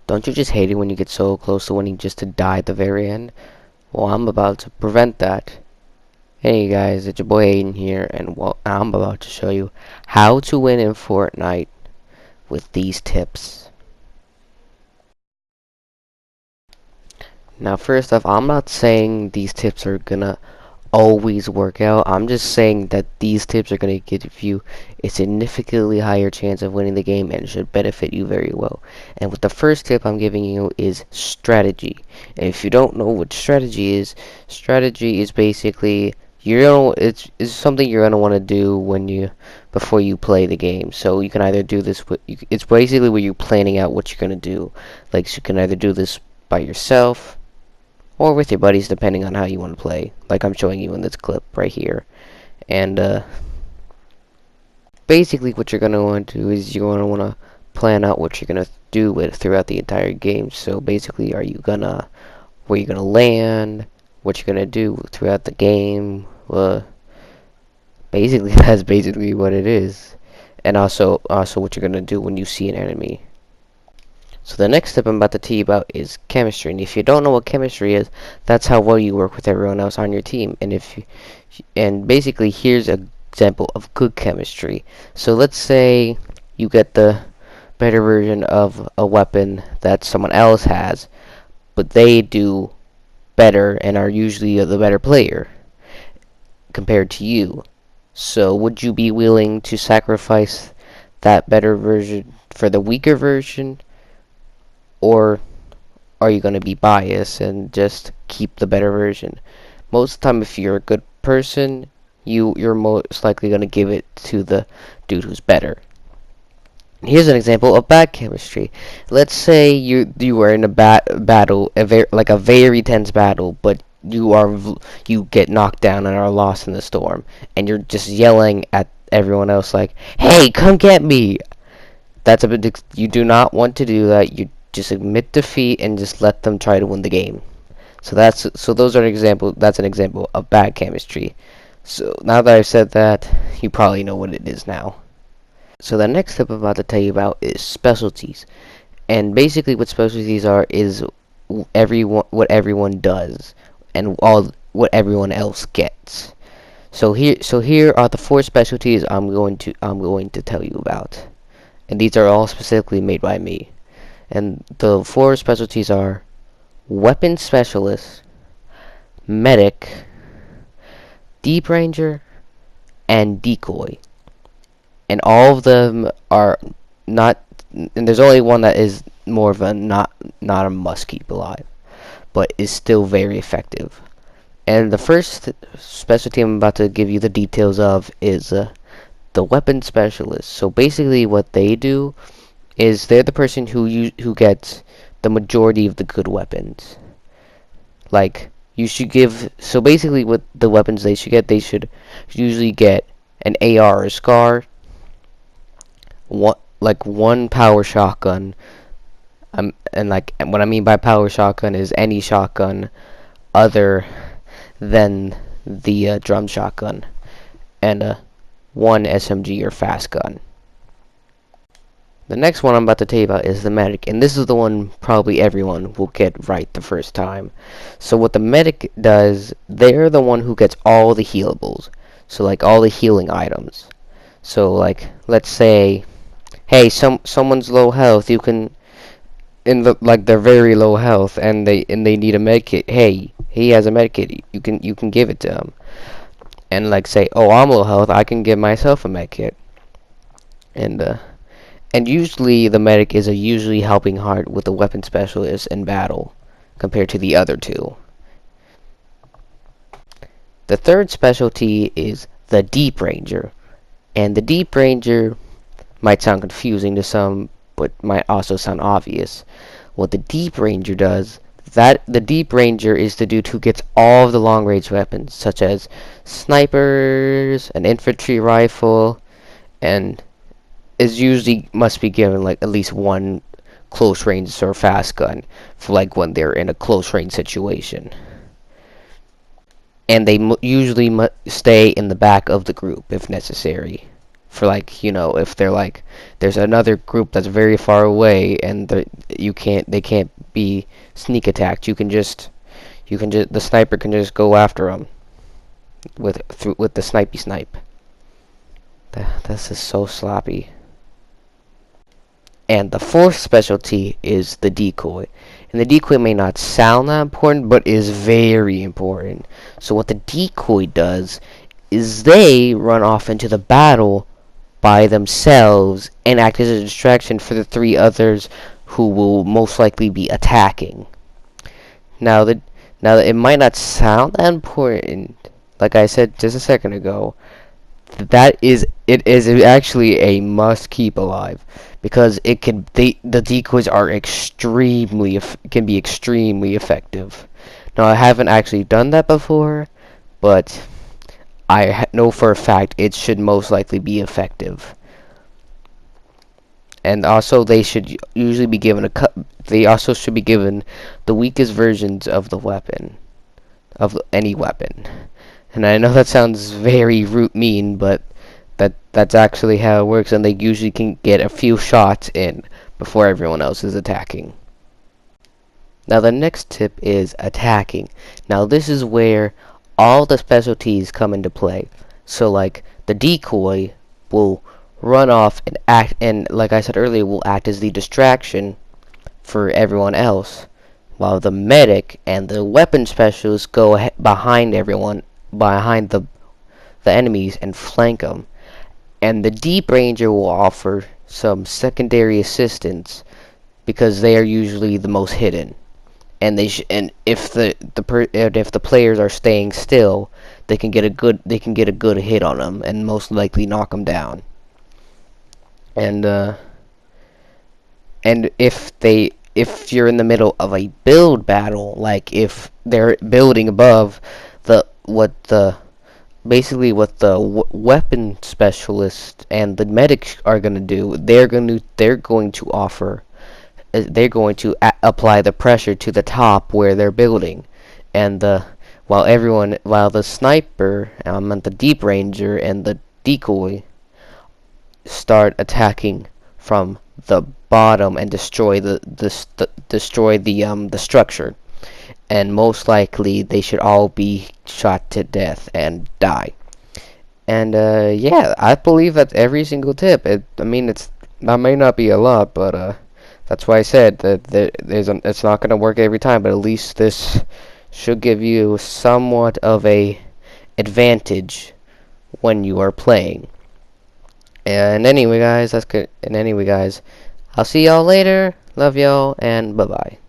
Don't you just hate it when you get so close to winning just to die at the very end? Well, I'm about to prevent that. Hey guys, it's your boy Aiden here, and well, I'm about to show you how to win in Fortnite with these tips. Now, first off, I'm not saying these tips are gonna always work out. I'm just saying that these tips are gonna give you a significantly higher chance of winning the game and should benefit you very well. And with the first tip I'm giving you is strategy. And if you don't know what strategy is basically it's something you're gonna want to do before you play the game. So you can either do this it's basically where you're planning out what you're gonna do. Like, so you can either do this by yourself or with your buddies, depending on how you want to play, like I'm showing you in this clip right here. And basically what you're going to want to do is you're going to want to plan out what you're going to do with throughout the entire game. So basically, where you're going to land, what you're going to do throughout the game. Basically that's basically what it is. And also what you're going to do when you see an enemy. So the next step I'm about to tell you about is chemistry. And if you don't know what chemistry is, that's how well you work with everyone else on your team. And basically, here's an example of good chemistry. So let's say you get the better version of a weapon that someone else has, but they do better and are usually the better player compared to you. So would you be willing to sacrifice that better version for the weaker version? Or are you going to be biased and just keep the better version? Most of the time, if you're a good person, you're most likely going to give it to the dude who's better. Here's an example of bad chemistry. Let's say you are in a battle, like a very tense battle, but you get knocked down and are lost in the storm, and you're just yelling at everyone else like, "Hey, come get me!" That's a bit. You do not want to do that. You just admit defeat and just let them try to win the game. So those are an example. That's an example of bad chemistry. So now that I've said that, you probably know what it is now. So the next step I'm about to tell you about is specialties. And basically what specialties are is what everyone does and all what everyone else gets. So here are the 4 specialties I'm going to tell you about. And these are all specifically made by me. And the 4 specialties are Weapon Specialist, Medic, Deep Ranger, and Decoy. And all of them are not, and there's only one that is more of a not a must keep alive, but is still very effective. And the first specialty I'm about to give you the details of is the Weapon Specialist. So basically what they do is they're the person who gets the majority of the good weapons. Like, you should give, so basically what the weapons they should usually get an AR or SCAR, one power shotgun, and what I mean by power shotgun is any shotgun other than the drum shotgun, and one SMG or fast gun. The next one I'm about to tell you about is the medic, and this is the one probably everyone will get right the first time. So what the medic does, they're the one who gets all the healables, so like all the healing items. So like, let's say, hey, someone's low health, you can, they're very low health and they need a med kit. Hey, he has a med kit, you can give it to him. And like, say, oh, I'm low health, I can give myself a med kit. And usually the medic is usually helping hard with the weapon specialist in battle compared to the other 2. The third specialty is the Deep Ranger. And the Deep Ranger might sound confusing to some, but might also sound obvious. What the Deep Ranger does, the Deep Ranger is the dude who gets all of the long range weapons, such as snipers, an infantry rifle, and is usually must be given like at least one close range or fast gun for like when they're in a close range situation. And they usually stay in the back of the group if necessary for, like, if they're like there's another group that's very far away and they can't be sneak attacked. The sniper can just go after them with the snipey snipe. This is so sloppy. And the fourth specialty is the decoy. And the decoy may not sound that important, but is very important. So what the decoy does is they run off into the battle by themselves and act as a distraction for the three others who will most likely be attacking. Now that it might not sound that important, like I said just a second ago, it is actually a must keep alive, because the decoys are can be extremely effective. Now I haven't actually done that before, but I know for a fact it should most likely be effective. And also they should usually be given they also should be given the weakest versions of the weapon, of any weapon. And I know that sounds very mean, but that's actually how it works, and they usually can get a few shots in before everyone else is attacking. Now the next tip is attacking. Now this is where all the specialties come into play. So like the decoy will run off and act, and like I said earlier, will act as the distraction for everyone else, while the medic and the weapon specialist go behind the enemies, and flank them. And the deep ranger will offer some secondary assistance, because they are usually the most hidden. And if the players are staying still, they can get a good hit on them and most likely knock them down. And if you're in the middle of a build battle, like if they're building above basically what the weapon specialist and the medic are going to do, they're going to apply the pressure to the top where they're building, and while the sniper, the deep ranger and the decoy start attacking from the bottom and destroy the structure. And most likely they should all be shot to death and die. And yeah, I believe that's every single tip. That may not be a lot, but that's why I said that it's not going to work every time, but at least this should give you somewhat of a advantage when you are playing. And anyway, guys, that's good. And anyway, guys, I'll see y'all later. Love y'all, and bye-bye.